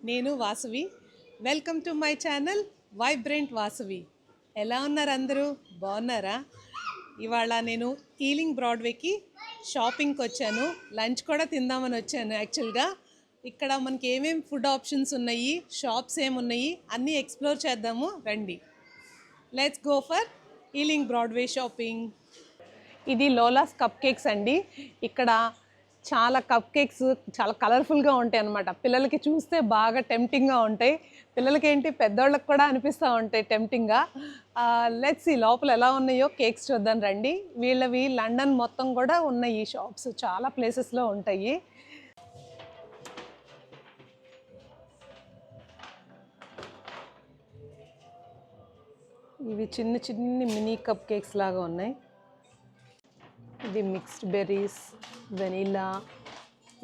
నేను Vasavi. Welcome to my channel vibrant Vasavi. ఎలా ఉన్నారు అందరూ? బాగున్నారా? ఇవాళ నేను ఈలింగ్ బ్రాడ్వేకి షాపింగ్కి వచ్చాను. లంచ్ కూడా తిందామని వచ్చాను. యాక్చువల్గా ఇక్కడ మనకి ఏమేమి ఫుడ్ ఆప్షన్స్ ఉన్నాయి, షాప్స్ ఏమున్నాయి అన్నీ ఎక్స్ప్లోర్ చేద్దాము రండి. Let's go for Ealing Broadway shopping. ఇది లోలాస్ కప్ కేక్స్ అండి. ఇక్కడ చాలా కప్ కేక్స్ చాలా కలర్ఫుల్గా ఉంటాయి అన్నమాట. పిల్లలకి చూస్తే బాగా టెంప్టింగ్గా ఉంటాయి. పిల్లలకి ఏంటి, పెద్దవాళ్ళకి కూడా అనిపిస్తూ ఉంటాయి టెంప్టింగ్గా. లెట్స్ ఈ లోపల ఎలా ఉన్నాయో కేక్స్ చూద్దాం రండి. వీళ్ళవి లండన్ మొత్తం కూడా ఉన్నాయి ఈ షాప్స్, చాలా ప్లేసెస్లో ఉంటాయి. ఇవి చిన్న చిన్ని మినీ కప్ కేక్స్ లాగా ఉన్నాయి. ఇది మిక్స్డ్ బెర్రీస్, వెనీలా,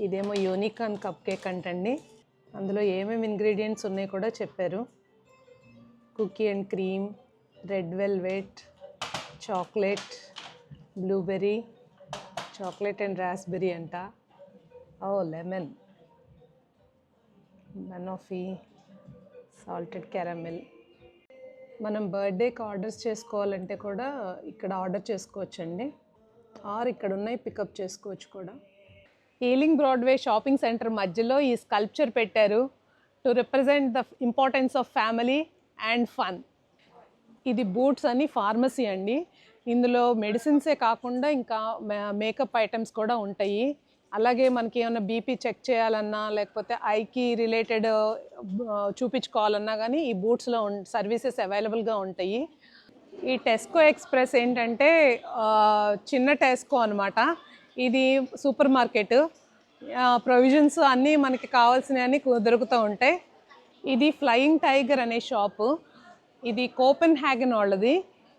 ఇదేమో యూనికార్న్ కప్ కేక్ అంటండి. అందులో ఏమేమి ఇంగ్రీడియంట్స్ ఉన్నాయి కూడా చెప్పారు. Cookie and cream, red velvet, chocolate, blueberry, chocolate and raspberry అంట, లెమన్, బనోఫీ, సాల్టెడ్ క్యారమెల్. మనం బర్త్డేకి ఆర్డర్స్ చేసుకోవాలంటే కూడా ఇక్కడ ఆర్డర్ చేసుకోవచ్చండి, ఇక్కడ ఉన్నాయి పికప్ చేసుకోవచ్చు కూడా. ఈలింగ్ బ్రాడ్వే షాపింగ్ సెంటర్ మధ్యలో ఈ స్కల్ప్చర్ పెట్టారు to represent the importance of family and fun. ఇది బూట్స్ అని ఫార్మసీ అండి. ఇందులో మెడిసిన్సే కాకుండా ఇంకా మేకప్ ఐటమ్స్ కూడా ఉంటాయి. అలాగే మనకి ఏమైనా బీపీ చెక్ చేయాలన్నా లేకపోతే ఐకి రిలేటెడ్ చూపించుకోవాలన్నా కానీ ఈ బూట్స్లో సర్వీసెస్ అవైలబుల్గా ఉంటాయి. ఈ టెస్కో ఎక్స్ప్రెస్ ఏంటంటే చిన్న టెస్కో అనమాట. ఇది సూపర్ మార్కెట్, ప్రొవిజన్స్ అన్నీ మనకి కావాల్సినవన్నీ దొరుకుతూ ఉంటాయి. ఇది ఫ్లయింగ్ టైగర్ అనే షాపు. ఇది కోపెన్ హ్యాగన్ వాళ్ళది.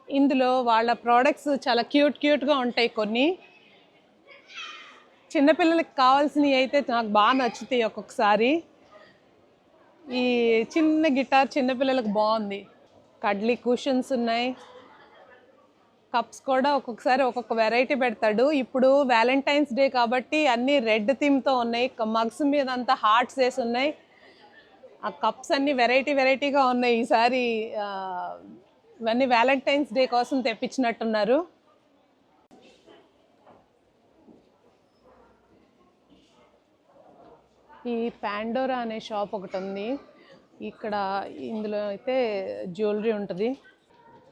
ఇందులో వాళ్ళ ప్రోడక్ట్స్ చాలా క్యూట్గా ఉంటాయి. కొన్ని చిన్నపిల్లలకి కావాల్సినవి అయితే నాకు బాగా నచ్చుతాయి ఒక్కొక్కసారి. ఈ చిన్న గిటార్ చిన్నపిల్లలకు బాగుంది. కడ్లీ కుషన్స్ ఉన్నాయి. కప్స్ కూడా ఒక్కొక్కసారి ఒక్కొక్క వెరైటీ పెడతాడు. ఇప్పుడు వ్యాలంటైన్స్ డే కాబట్టి అన్నీ రెడ్ థీమ్తో ఉన్నాయి. మగ్స్ మీద అంతా హార్ట్స్ వేసి ఉన్నాయి. ఆ కప్స్ అన్నీ వెరైటీగా ఉన్నాయి. ఈసారి ఇవన్నీ వ్యాలంటైన్స్ డే కోసం తెప్పించినట్టున్నారు. ఈ పాండోరా అనే షాప్ ఒకటి ఉంది ఇక్కడ. ఇందులో అయితే జ్యువెలరీ ఉంటుంది.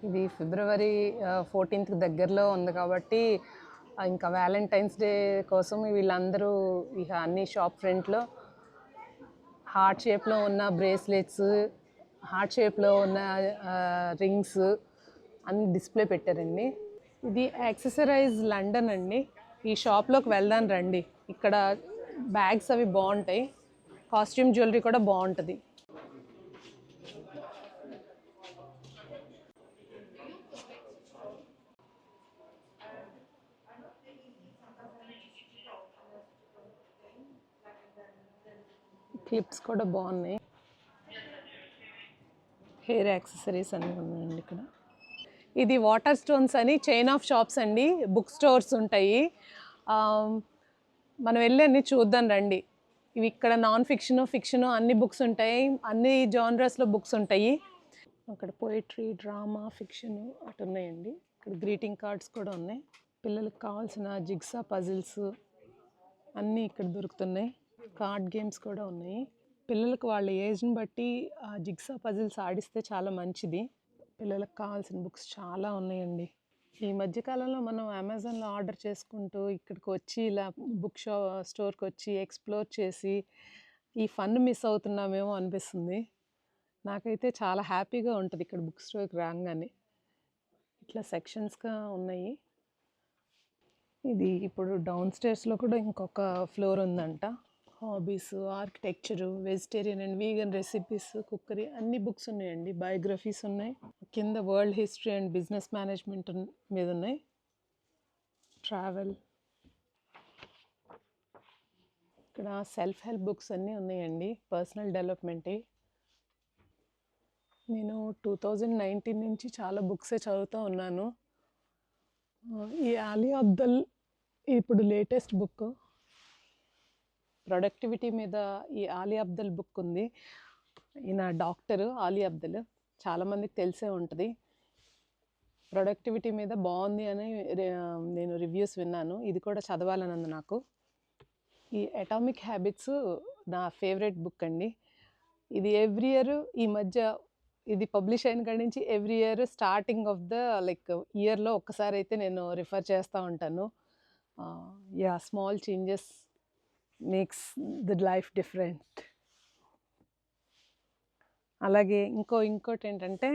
ఇది ఫిబ్రవరి 14th దగ్గరలో ఉంది కాబట్టి ఇంకా వ్యాలంటైన్స్ డే కోసం వీళ్ళందరూ ఇక అన్ని షాప్ ఫ్రంట్లో హార్ట్ షేప్లో ఉన్న బ్రేస్లెట్స్, హార్ట్ షేప్లో ఉన్న రింగ్స్ అన్ని డిస్ప్లే పెట్టారండి. ఇది యాక్సెసరైజ్ లండన్ అండి. ఈ షాప్లోకి వెళ్దాం రండి. ఇక్కడ బ్యాగ్స్ అవి బాగుంటాయి. కాస్ట్యూమ్ జ్యువెలరీ కూడా బాగుంటుంది. క్లిప్స్ కూడా బాగున్నాయి. హెయిర్ యాక్సెసరీస్ అన్నీ ఉన్నాయండి ఇక్కడ. ఇది వాటర్ స్టోన్స్ అని చైన్ ఆఫ్ షాప్స్ అండి. బుక్ స్టోర్స్ ఉంటాయి. మనం వెళ్ళి అన్నీ చూద్దాం రండి. ఇవి ఇక్కడ నాన్ ఫిక్షన్ అన్ని బుక్స్ ఉంటాయి. అన్ని జానరస్లో బుక్స్ ఉంటాయి. అక్కడ పోయిట్రీ, డ్రామా, ఫిక్షన్ అటు ఉన్నాయండి. ఇక్కడ గ్రీటింగ్ కార్డ్స్ కూడా ఉన్నాయి. పిల్లలకు కావాల్సిన జిగ్సా పజిల్స్ అన్నీ ఇక్కడ దొరుకుతున్నాయి. కార్డ్ గేమ్స్ కూడా ఉన్నాయి. పిల్లలకు వాళ్ళ ఏజ్ని బట్టి ఆ జిగ్సా పజిల్స్ ఆడిస్తే చాలా మంచిది. పిల్లలకు కావాల్సిన బుక్స్ చాలా ఉన్నాయండి. ఈ మధ్యకాలంలో మనం అమెజాన్లో ఆర్డర్ చేసుకుంటూ ఇక్కడికి వచ్చి ఇలా బుక్ స్టోర్కి వచ్చి ఎక్స్ప్లోర్ చేసి ఈ ఫన్ మిస్ అవుతున్నామేమో అనిపిస్తుంది. నాకైతే చాలా హ్యాపీగా ఉంటుంది ఇక్కడ బుక్ స్టోర్కి రాగానే. ఇట్లా సెక్షన్స్గా ఉన్నాయి. ఇది ఇప్పుడు డౌన్ స్టేర్స్లో కూడా ఇంకొక ఫ్లోర్ ఉందంట. Hobbies, architecture, vegetarian and vegan recipes, cookery అన్ని బుక్స్ ఉన్నాయండి. బయోగ్రఫీస్ ఉన్నాయి. కింద world history and business management మీద ఉన్నాయి. ట్రావెల్, ఇక్కడ సెల్ఫ్ హెల్ప్ బుక్స్ అన్నీ ఉన్నాయండి. Personal development. నేను 2019 నుంచి చాలా బుక్సే చదువుతూ ఉన్నాను. ఈ అలీ అబ్దల్ ఇప్పుడు లేటెస్ట్ బుక్ ప్రొడక్టివిటీ మీద ఈ ఆలీ అబ్దల్ బుక్ ఉంది. ఈయన డాక్టరు ఆలీ అబ్దల్, చాలామందికి తెలిసే ఉంటుంది. ప్రొడక్టివిటీ మీద బాగుంది అని నేను రివ్యూస్ విన్నాను. ఇది కూడా చదవాలని ఉంది నాకు. ఈ అటామిక్ హ్యాబిట్స్ నా ఫేవరెట్ బుక్ అండి. ఇది ఎవ్రీ ఇయర్, ఈ మధ్య ఇది పబ్లిష్ అయిన కాడి నుంచి every year starting of the ఇయర్లో ఒక్కసారి అయితే నేను రిఫర్ చేస్తూ ఉంటాను. Yeah, small changes makes the life different. అలాగే ఇంకోటి ఏంటంటే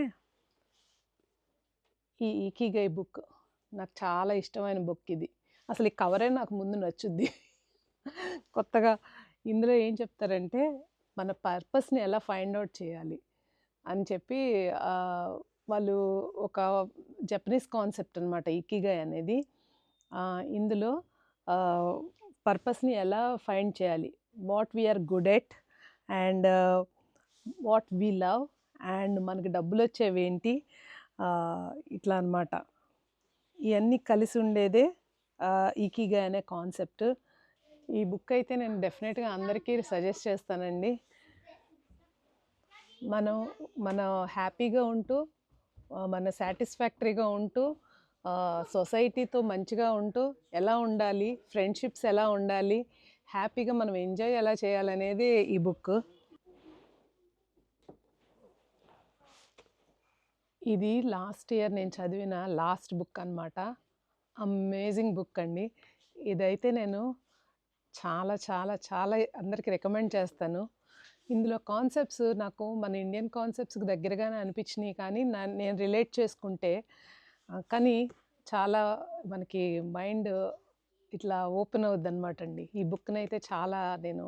ఈ ఇకిగై బుక్ నాకు చాలా ఇష్టమైన బుక్ ఇది. అసలు ఈ కవరే నాకు ముందు నచ్చుద్ది. కొత్తగా ఇందులో ఏం చెప్తారంటే మన పర్పస్ని ఎలా ఫైండ్ అవుట్ చేయాలి అని చెప్పి వాళ్ళు ఒక జపనీస్ కాన్సెప్ట్ అనమాట ఇకిగై అనేది. ఇందులో పర్పస్ని ఎలా ఫైండ్ చేయాలి, what we are good at and what we love and మనకి డబ్బులు వచ్చేవి ఏంటి, ఇట్లా అనమాట. ఇవన్నీ కలిసి ఉండేదే ఇకిగై అనే కాన్సెప్ట్. ఈ బుక్ అయితే నేను డెఫినెట్గా అందరికీ సజెస్ట్ చేస్తానండి. మన హ్యాపీగా ఉంటూ, మన సాటిస్ఫాక్టరీగా ఉంటూ, సొసైటీతో మంచిగా ఉంటూ ఎలా ఉండాలి, ఫ్రెండ్షిప్స్ ఎలా ఉండాలి, హ్యాపీగా మనం ఎంజాయ్ ఎలా చేయాలనేది ఈ బుక్. ఇది లాస్ట్ ఇయర్ నేను చదివిన లాస్ట్ బుక్ అనమాట. అమేజింగ్ బుక్ అండి. ఇదైతే నేను చాలా చాలా చాలా అందరికీ రికమెండ్ చేస్తాను. ఇందులో కాన్సెప్ట్స్ నాకు మన ఇండియన్ కాన్సెప్ట్స్కి దగ్గరగానే అనిపించినాయి, కానీ నేను రిలేట్ చేసుకుంటే కానీ చాలా మనకి మైండ్ ఇట్లా ఓపెన్ అవుద్ది అనమాట అండి. ఈ బుక్ని అయితే చాలా నేను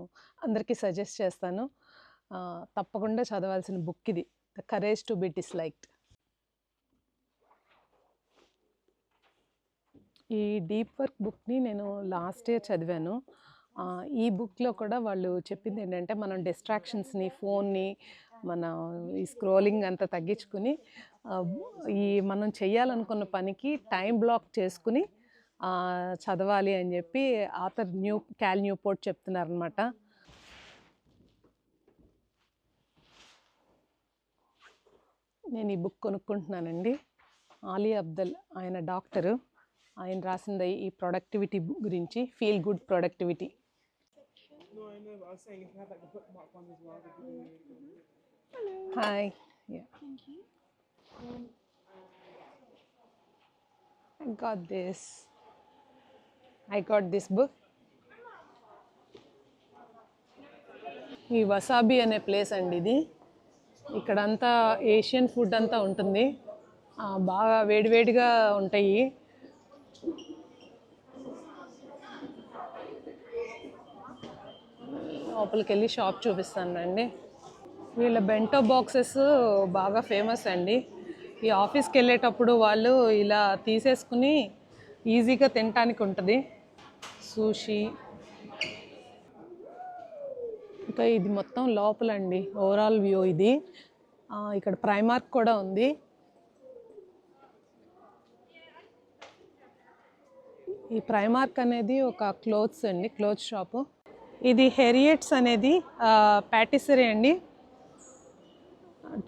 అందరికీ సజెస్ట్ చేస్తాను. తప్పకుండా చదవాల్సిన బుక్ ఇది, the courage to be disliked. ఈ డీప్ వర్క్ బుక్ని నేను లాస్ట్ ఇయర్ చదివాను. ఈ బుక్లో కూడా వాళ్ళు చెప్పింది ఏంటంటే మనం డిస్ట్రాక్షన్స్ని, ఫోన్ని, మన ఈ స్క్రోలింగ్ అంతా తగ్గించుకుని ఈ మనం చేయాలనుకున్న పనికి టైం బ్లాక్ చేసుకుని చదవాలి అని చెప్పి ఆథర్ క్యాల్ న్యూపోర్ట్ చెప్తున్నారనమాట. నేను ఈ బుక్ కొనుక్కుంటున్నానండి. ఆలీ అబ్దల్ ఆయన డాక్టరు, ఆయన రాసింది ఈ ప్రొడక్టివిటీ గురించి, feel good productivity. Hi. I got this book. ఈ వసాబి అనే ప్లేస్ అండి ఇది. ఇక్కడంతా ఏషియన్ ఫుడ్ అంతా ఉంటుంది, బాగా వేడివేడిగా ఉంటాయి. లోపలికి వెళ్ళి షాప్ చూపిస్తానండి. వీళ్ళ బెంటో బాక్సెస్ బాగా ఫేమస్ అండి. ఈ ఆఫీస్కి వెళ్ళేటప్పుడు వాళ్ళు ఇలా తీసేసుకుని ఈజీగా తినటానికి ఉంటుంది. సూషి. ఇంకా ఇది మొత్తం లోపలండి, ఓవరాల్ వ్యూ ఇది. ఇక్కడ ప్రైమార్క్ కూడా ఉంది. ఈ ప్రైమార్క్ అనేది ఒక క్లోత్స్ అండి, క్లోత్ షాపు. ఇది హెరియట్స్ అనేది ప్యాటిసరీ అండి.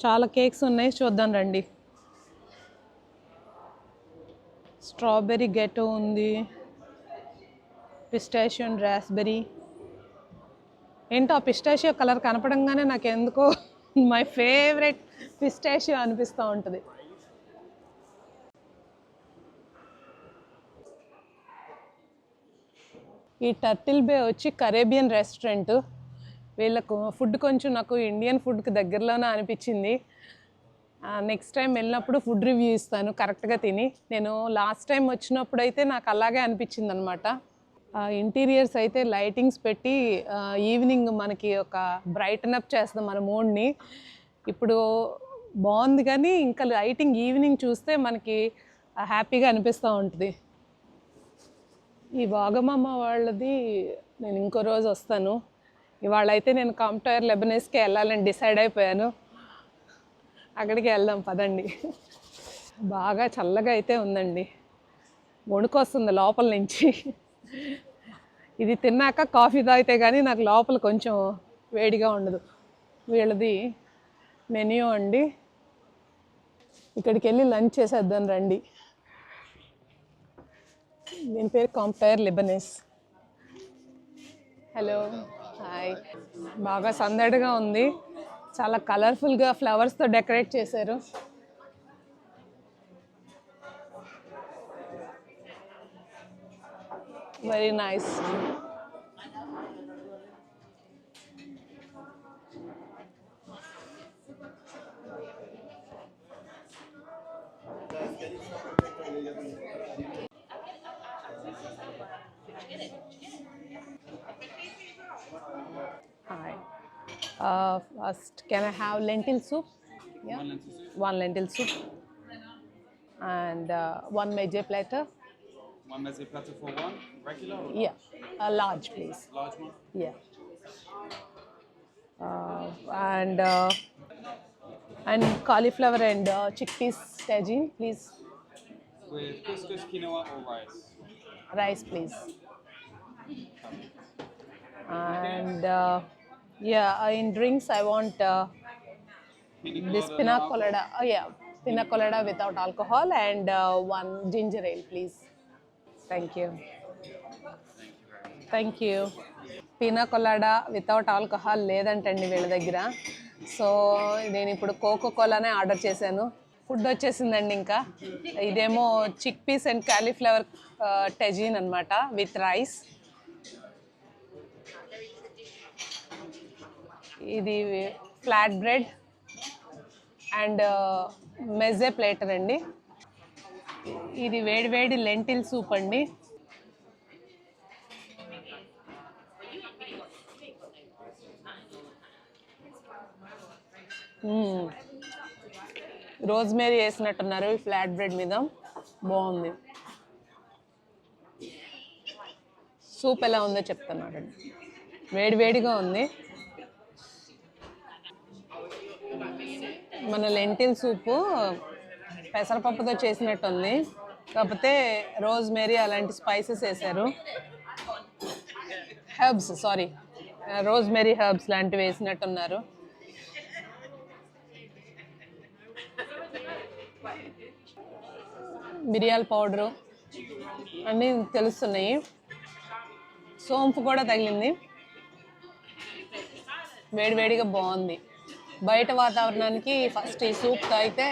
చాలా కేక్స్ ఉన్నాయి, చూద్దాం రండి. స్ట్రాబెర్రీ గెటో ఉంది, పిస్టాషియో అండ్ రాస్బెర్రీ. ఏంటో ఆ పిస్టాషియో కలర్ కనపడంగానే నాకు ఎందుకో మై ఫేవరెట్ పిస్టాషియో అనిపిస్తూ ఉంటుంది. ఈ టర్టిల్ బే వచ్చి కరేబియన్ రెస్టారెంట్. వీళ్ళకు ఫుడ్ కొంచెం నాకు ఇండియన్ ఫుడ్కి దగ్గరలోనే అనిపించింది. నెక్స్ట్ టైం వెళ్ళినప్పుడు ఫుడ్ రివ్యూ ఇస్తాను కరెక్ట్గా తిని. నేను లాస్ట్ టైం వచ్చినప్పుడు అయితే నాకు అలాగే అనిపించింది అనమాట. ఇంటీరియర్స్ అయితే లైటింగ్స్ పెట్టి ఈవినింగ్ మనకి ఒక బ్రైటన్ అప్ చేస్తుంది మన మూడ్ని. ఇప్పుడు బాగుంది, కానీ ఇంకా లైటింగ్ ఈవినింగ్ చూస్తే మనకి హ్యాపీగా అనిపిస్తూ ఉంటుంది. ఈ వాగమమ్మ వాళ్ళది నేను ఇంకో రోజు వస్తాను. ఇవాళ అయితే నేను కాంప్టైర్ లెబనీస్కి వెళ్ళాలని డిసైడ్ అయిపోయాను. అక్కడికి వెళ్దాం పదండి. బాగా చల్లగా అయితే ఉందండి, వణుకొస్తుంది లోపల నుంచి. ఇది తిన్నాక కాఫీ తాగితే కానీ నాకు లోపల కొంచెం వేడిగా ఉండదు. వీళ్ళది మెన్యూ అండి. ఇక్కడికి వెళ్ళి లంచ్ చేసేద్దాం రండి. దీని పేరు కాంపైర్ లిబనీస్. Hello, hi. బాగా సందడిగా ఉంది, చాలా కలర్ఫుల్గా ఫ్లవర్స్తో డెకరేట్ చేశారు. Very nice. Hi. First, can I have lentil soup? Yeah. One lentil soup. And one meze platter. One meze platter for one, regular? Or Yeah. A large, please. large one? Yeah. And cauliflower and chickpeas tagine, please. With couscous, quinoa or rice? Rice, please. And in drinks I want this pina colada. Oh yeah, pina colada without alcohol and one ginger ale, please. Thank you. Thank you. Pina colada without alcohol లేదంటండి వీళ్ళ దగ్గర. So నేను ఇప్పుడు cocoa కోలానే order చేశాను. Food వచ్చేసిందండి. ఇంకా ఇదేమో chick peas and cauliflower టెజిన్ అనమాట with rice. ఇది ఫ్లాట్ బ్రెడ్ అండ్ మెజే ప్లేటర్ అండి. ఇది వేడి వేడి లెంటిల్ సూప్ అండి. రోజ్మేరీ వేసినట్టున్నారు ఈ ఫ్లాట్ బ్రెడ్ మీద. బాగుంది. సూప్ ఎలా ఉందో చెప్తున్నాడు. వేడి వేడిగా ఉంది. మన లెంటిల్ సూపు పెసరపప్పుతో చేసినట్టుంది, కాకపోతే రోజ్మేరీ అలాంటి స్పైసెస్ వేశారు. హెర్బ్స్, సారీ, రోజ్మేరీ హెర్బ్స్ లాంటివి వేసినట్టున్నారు. మిరియాల పౌడరు అన్నీ తెలుస్తున్నాయి. సోంపు కూడా తగిలింది. వేడివేడిగా బాగుంది. బయట వాతావరణానికి ఫస్ట్ ఈ సూప్ తాగితే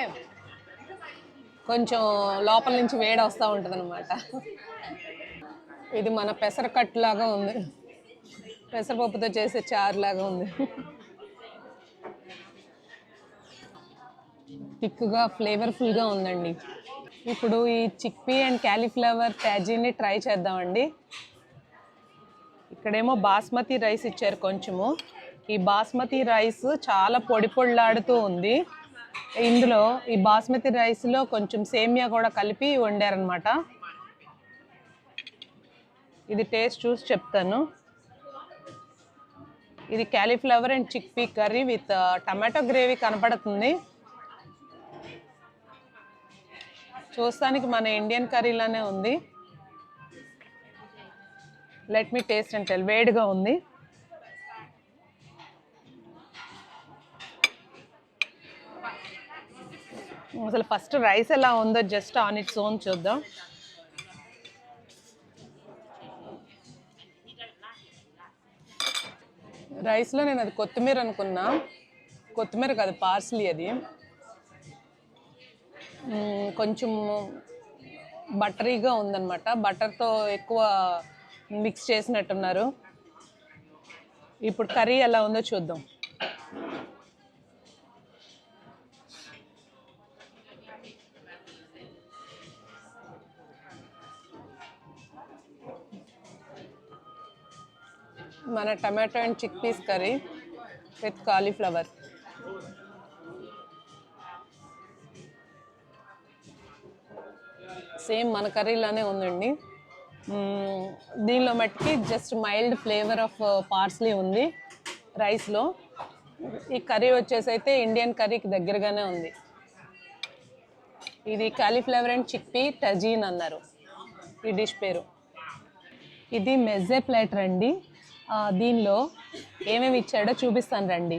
కొంచెం లోపల నుంచి వేడి వస్తూ ఉంటుంది అనమాట. ఇది మన పెసరకట్టు లాగా ఉంది, పెసరపప్పుతో చేసే చారు లాగా ఉంది. థిక్గా ఫ్లేవర్ఫుల్గా ఉందండి. ఇప్పుడు ఈ చిక్పీ అండ్ కాలీఫ్లవర్ టాజీని ట్రై చేద్దామండి. ఇక్కడేమో బాస్మతి రైస్ ఇచ్చారు కొంచెము. ఈ బాస్మతి రైస్ చాలా పొడి పొడిలాడుతూ ఉంది. ఇందులో ఈ బాస్మతి రైస్లో కొంచెం సేమియా కూడా కలిపి వండారనమాట. ఇది టేస్ట్ చూసి చెప్తాను. ఇది cauliflower and chickpea curry with tomato gravy కనపడుతుంది. చూస్తానికి మన ఇండియన్ కర్రీలానే ఉంది. Let me taste and tell. వేడిగా ఉంది. అసలు ఫస్ట్ రైస్ ఎలా ఉందో జస్ట్ ఆన్ ఇట్స్ ఓన్ చూద్దాం. రైస్లో నేను అది కొత్తిమీర అనుకున్నా, కొత్తిమీర కాదు, పార్స్లీ. అది కొంచెం బటరీగా ఉందన్నమాట. బటర్తో ఎక్కువ మిక్స్ చేసినట్టున్నారు. ఇప్పుడు కర్రీ ఎలా ఉందో చూద్దాం. మన tomato and chickpeas curry with cauliflower. Same మన కర్రీలానే ఉందండి. దీనిలో మట్టుకి just mild flavour of parsley ఉంది రైస్లో. ఈ కర్రీ వచ్చేసి అయితే ఇండియన్ కర్రీకి దగ్గరగానే ఉంది. ఇది కాలీఫ్లవర్ అండ్ చిక్పీ టజీన్ అన్నారు ఈ డిష్ పేరు. ఇది మెజ్జే ప్లేటర్ అండి. దీనిలో ఏమేమి ఇచ్చాడో చూపిస్తాను రండి.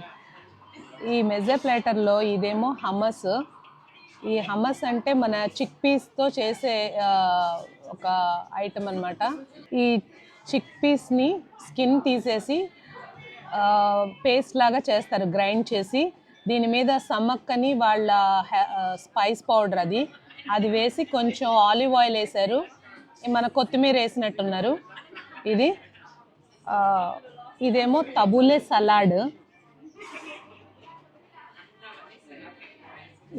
ఈ మెజ్జే ప్లేటర్లో ఇదేమో హమ్మస్. ఈ హమ్మస్ అంటే మన చిక్ పీస్తో చేసే ఒక ఐటమ్ అనమాట. ఈ చిక్ పీస్ని స్కిన్ తీసేసి పేస్ట్ లాగా చేస్తారు, గ్రైండ్ చేసి. దీని మీద సమక్ అని వాళ్ళ స్పైస్ పౌడర్ అది వేసి కొంచెం ఆలివ్ ఆయిల్ వేసారు. మన కొత్తిమీర వేసినట్టున్నారు. ఇదేమో తబులే సలాడ్.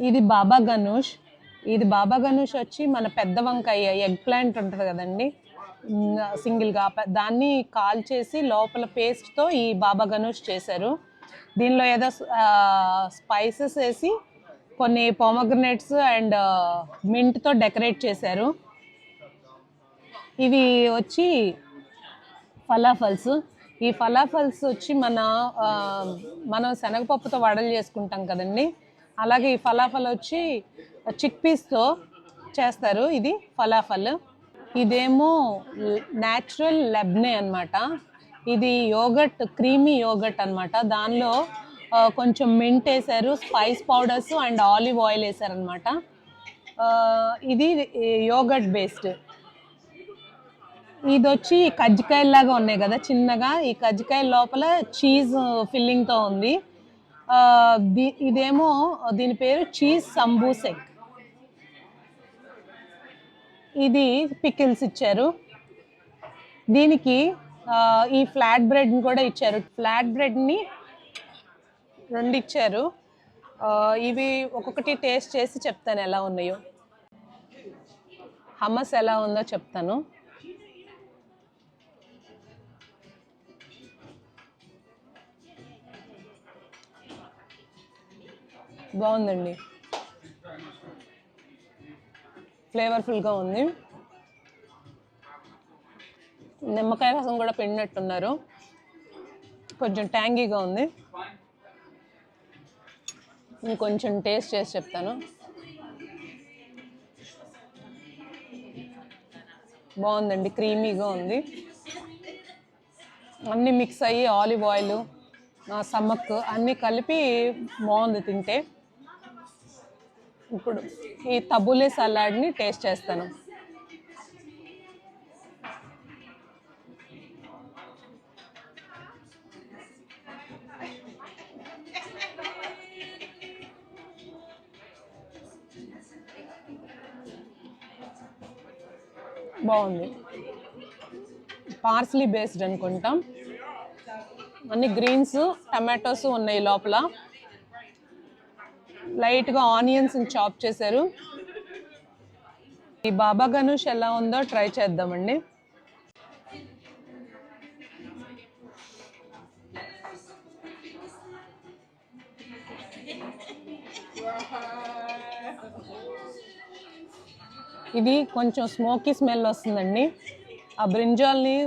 ఇది బాబా గనూష్. బాబా గనూష్ వచ్చి మన పెద్ద వంకాయ ఎగ్ ప్లాంట్ ఉంటుంది కదండి, సింగిల్గా దాన్ని కాల్ చేసి లోపల పేస్ట్తో ఈ బాబా గనూష్ చేశారు. దీనిలో ఏదో స్పైసెస్ వేసి కొన్ని పొమగ్రనేట్స్ అండ్ మింట్తో డెకరేట్ చేశారు. ఇవి వచ్చి ఫలాఫల్స్. ఈ ఫలాఫల్స్ వచ్చి మనం శనగపప్పుతో వడలు చేసుకుంటాం కదండి, అలాగే ఈ ఫలాఫల్ వచ్చి చిక్ పీస్తో చేస్తారు. ఇది ఫలాఫల్. ఇదేమో న్యాచురల్ లెబ్నే అనమాట. ఇది యోగట్, క్రీమీ యోగట్ అనమాట. దానిలో కొంచెం మింట్ వేసారు, spice powders and olive oil వేసారనమాట. ఇది యోగట్ బేస్డ్. ఇది వచ్చి కజ్జికాయలాగా ఉన్నాయి కదా చిన్నగా, ఈ కజ్జికాయ లోపల చీజ్ ఫిల్లింగ్తో ఉంది. ఇదేమో దీని పేరు చీజ్ సంబూసెక్. ఇది పికిల్స్ ఇచ్చారు. దీనికి ఈ ఫ్లాట్ బ్రెడ్ని కూడా ఇచ్చారు. ఫ్లాట్ బ్రెడ్ని 2 ఇచ్చారు. ఇవి ఒక్కొక్కటి టేస్ట్ చేసి చెప్తాను ఎలా ఉన్నాయో. హమ్మస్ ఎలా ఉందో చెప్తాను. బాగుందండి, ఫ్లేవర్ఫుల్గా ఉంది. నిమ్మకాయ రసం కూడా పిండినట్టున్నారు, కొంచెం ట్యాంగీగా ఉంది. ఇంకొంచెం టేస్ట్ చేసి చెప్తాను. బాగుందండి, క్రీమీగా ఉంది. అన్నీ మిక్స్ అయ్యి ఆలివ్ ఆయిల్, సమక్ అన్నీ కలిపి బాగుంది తింటే. ఇప్పుడు ఈ తబులే సలాడ్ని టేస్ట్ చేస్తాను. బాగుంది, పార్స్లీ బేస్డ్ అనుకుంటాం. అన్ని గ్రీన్స్, టమాటోస్ ఉన్నాయి లోపల. లైట్గా ఆనియన్స్ చాప్ చేశారు. ఈ బాబా గనూష్ ఎలా ఉందో ట్రై చేద్దామండి. ఇది కొంచెం స్మోకీ స్మెల్ వస్తుందండి. ఆ బ్రింజాల్ని,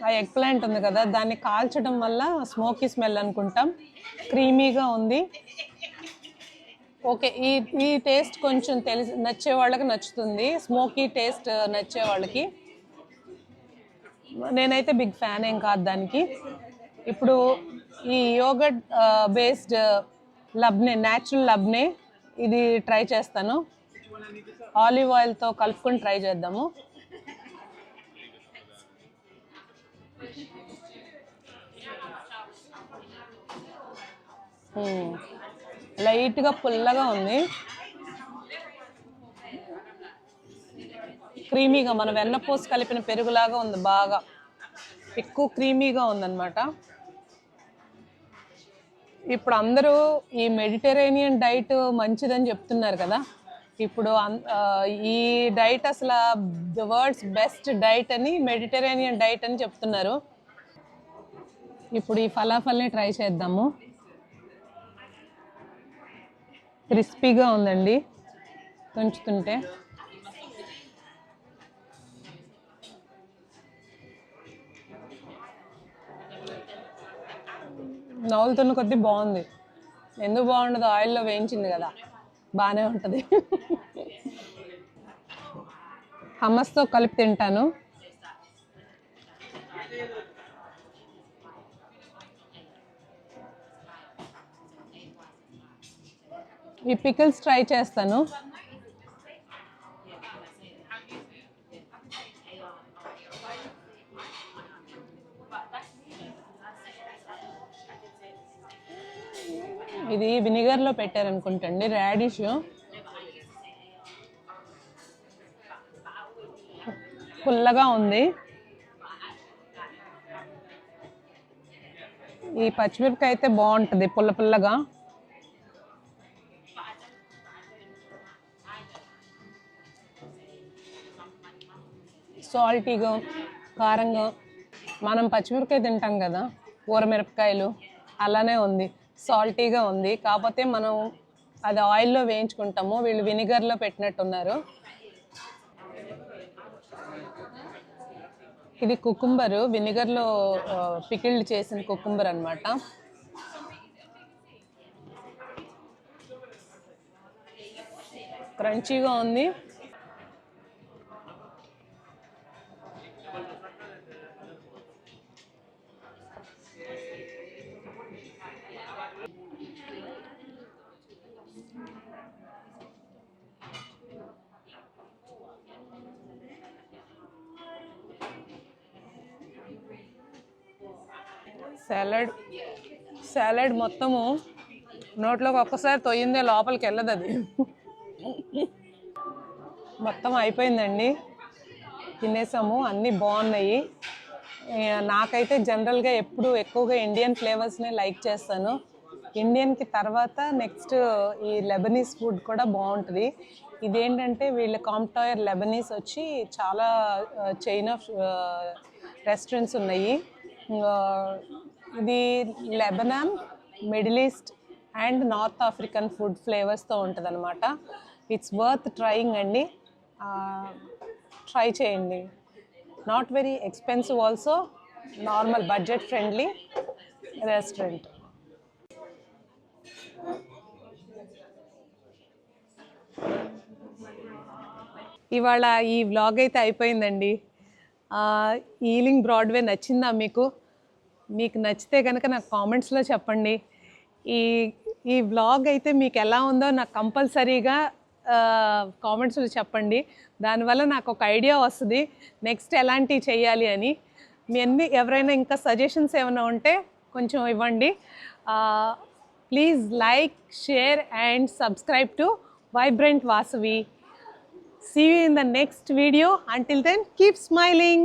ఆ ఎగ్ ప్లాంట్ ఉంది కదా, దాన్ని కాల్చడం వల్ల స్మోకీ స్మెల్ అనుకుంటాం. క్రీమీగా ఉంది. ఓకే, ఈ టేస్ట్ కొంచెం నచ్చే వాళ్ళకి నచ్చుతుంది, స్మోకీ టేస్ట్ నచ్చే వాళ్ళకి. నేనైతే బిగ్ ఫ్యాన్ ఏం కాదు దానికి. ఇప్పుడు ఈ యోగర్ట్ బేస్డ్ లబ్నే, న్యాచురల్ లబ్నే, ఇది ట్రై చేస్తాను. ఆలివ్ ఆయిల్తో కలుపుకొని ట్రై చేద్దాము. లైట్గా పుల్లగా ఉంది, క్రీమీగా మన వెన్నపూస కలిపిన పెరుగులాగా ఉంది. బాగా ఎక్కువ క్రీమీగా ఉందన్నమాట. ఇప్పుడు అందరూ ఈ మెడిటరేనియన్ డైట్ మంచిదని చెప్తున్నారు కదా. ఇప్పుడు ఈ డైట్ అసలు ద వరల్డ్స్ బెస్ట్ డైట్ అని, మెడిటరేనియన్ డైట్ అని చెప్తున్నారు. ఇప్పుడు ఈ ఫలాఫల్ని ట్రై చేద్దాము. క్రిస్పీగా ఉందండి తుంచుతుంటే. నవ్వులుతున్న కొద్దీ బాగుంది. ఎందుకు బాగుండదు, ఆయిల్లో వేయించింది కదా, బాగానే ఉంటుంది. హమ్మస్తో కలిపి తింటాను. ఈ పికిల్స్ ట్రై చేస్తాను. ఇది వినిగర్లో పెట్టారనుకుంటండి, రాడిష్. పుల్లగా ఉంది. ఈ పచ్చిమిరపకాయ అయితే బాగుంటుంది పుల్ల పుల్లగా. సాల్టీగా, కారంగా. మనం పచ్చిమిరపకాయ తింటాం కదా, ఊరమిరపకాయలు, అలానే ఉంది. సాల్టీగా ఉంది, కాకపోతే మనం అది ఆయిల్లో వేయించుకుంటాము, వీళ్ళు వినిగర్లో పెట్టినట్టున్నారు. ఇది కుకుంబరు, వినిగర్లో పికిల్డ్ చేసిన కుకుంబర్ అన్నమాట. క్రంచీగా ఉంది. సాలడ్ మొత్తము నోట్లోకి ఒక్కసారి తొయ్యిందే, లోపలికి వెళ్ళదు అది. మొత్తం అయిపోయిందండి, తినేసాము. అన్నీ బాగున్నాయి. నాకైతే జనరల్గా ఎప్పుడు ఎక్కువగా ఇండియన్ ఫ్లేవర్స్నే లైక్ చేస్తాను. ఇండియన్కి తర్వాత నెక్స్ట్ ఈ లెబనీస్ ఫుడ్ కూడా బాగుంటుంది. ఇదేంటంటే వీళ్ళ కాంప్టాయర్ లెబనీస్ వచ్చి చాలా చైన్ ఆఫ్ రెస్టారెంట్స్ ఉన్నాయి. ఇది Lebanon, middle east and north African food ఫ్లేవర్స్తో ఉంటుంది అనమాట. ఇట్స్ వర్త్ ట్రయింగ్ అండి, ట్రై చేయండి. Not very expensive also, normal budget friendly restaurant. ఇవాళ ఈ వ్లాగ్ అయితే అయిపోయిందండి. ఈలింగ్ బ్రాడ్వే నచ్చిందా మీకు? మీకు నచ్చితే కనుక నాకు కామెంట్స్లో చెప్పండి. ఈ వ్లాగ్ అయితే మీకు ఎలా ఉందో నాకు కంపల్సరీగా కామెంట్స్లో చెప్పండి. దానివల్ల నాకు ఒక ఐడియా వస్తుంది నెక్స్ట్ ఎలాంటివి చేయాలి అని. మీ అన్ని ఎవరైనా ఇంకా సజెషన్స్ ఏమైనా ఉంటే కొంచెం ఇవ్వండి. Please like, share and subscribe to Vibrant Vasavi. See you in the next video. Until then, keep smiling.